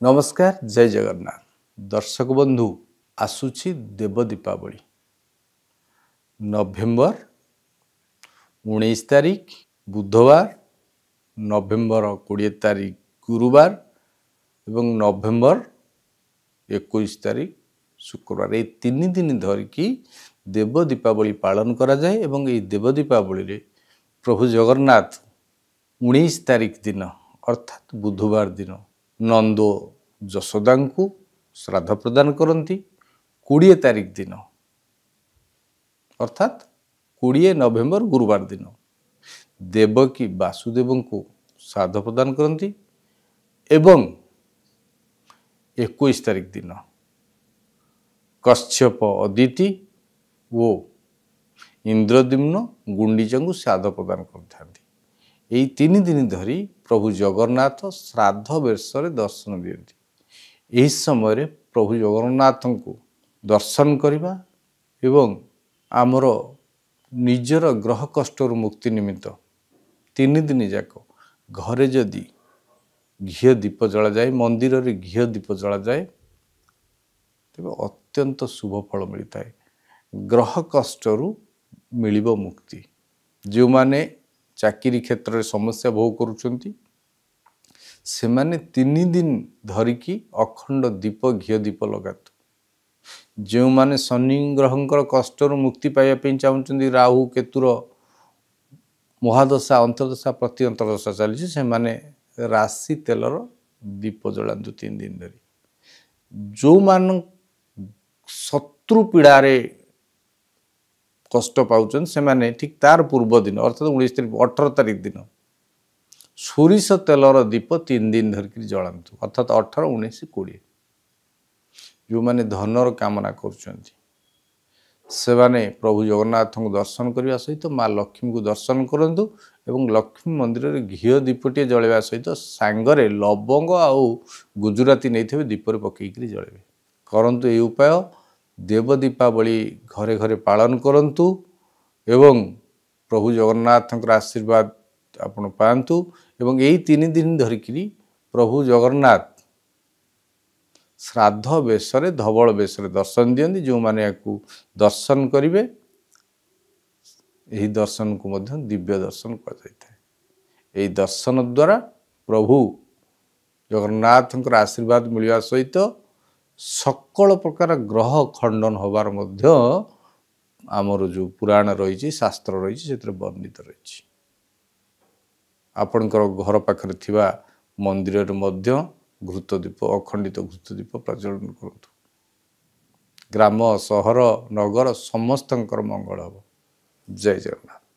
नमस्कार जय जगन्नाथ दर्शक बंधु आसुची देव दीपावली नवेम्बर 19 तारीख बुधवार नवेम्बर 20 तारीख गुरुवार एवं नवेम्बर 21 तारीख शुक्रवार ये तीन दिन धरिकी देव दीपावली पालन करा जाए एवं ये देव दीपावली रे प्रभु जगन्नाथ 19 तारीख दिन अर्थात बुधवार दिन नंदो यशोदा को श्राद्ध प्रदान करती 20 तारीख दिन अर्थात 20 नवेम्बर गुरुवार दिन देवकी वासुदेव को श्राद्ध प्रदान करती एवं 21 तारीख दिन कश्यप अदिति वो इंद्रद्युम्न गुंडीचा को श्राद्ध प्रदान करते यही तीन दिन धरी प्रभु जगन्नाथ श्राद्ध वेश दर्शन दियंती यही समय प्रभु जगन्नाथ को दर्शन करवा एवं आमर निजर ग्रह कष्टर मुक्ति निमित्त तीन दिन जाक घरे जदि घी दीप जला जाए मंदिर रे घी दीप जला जाए तेज अत्यंत शुभ फल मिलता है ग्रह कष्टर मिलिबो मुक्ति जो माने चाकरी क्षेत्र में समस्या भोग करुचंती से माने तीन दिन धरिकी अखंड दीप घी दीप लगातु जो माने शनि ग्रहंकर कष्टर मुक्ति पाइबा चाहते राहु केतुर महादशा अंतर्दशा प्रति अंतर्दशा चली से माने राशि तेलर दीप जलांतु तीन दिन धरी जो मान शत्रु पीड़ारे कष्ट पाउछन से माने ठीक तार पूर्व दिन अर्थात 19 तारीख 18 तारीख दिन सोरिष तेलर दीप तीन दिन धरिक जलांतु अर्थात 18 19 20 जो माने धनर कामना करुचंती से माने प्रभु जगन्नाथ को दर्शन करने सहित माँ लक्ष्मी को दर्शन करंतु एवं लक्ष्मी मंदिर रे घी दीपटे जलवा सहित सांगरे लवंग आउ गुजराती नहीं दीपर पकईकरी जलेबे करंतु ये उपाय देव दीपावली घरे घरे पालन करंतु एवं प्रभु जगन्नाथ आशीर्वाद आपण पांतु एवं यही तीन दिन धरिकी प्रभु जगन्नाथ श्राद्ध वेश धवल वेश दर्शन दियंती जो माने याकू दर्शन करिवे यही दर्शन को मध्य दिव्य दर्शन कहा जाता है यही दर्शन द्वारा प्रभु जगन्नाथ आशीर्वाद मिलवा सहित सकल प्रकार ग्रह खंडन होबार मध्य आमर जो पुराण रही शास्त्र रही से वर्णित रही आपणकर घर पाखरे थिबा मंदिर रे मध्य घृतदीप अखंडित घृतदीप प्रज्वलन करतु ग्राम सहर नगर समस्तंकर मंगल हो जय जगन्नाथ।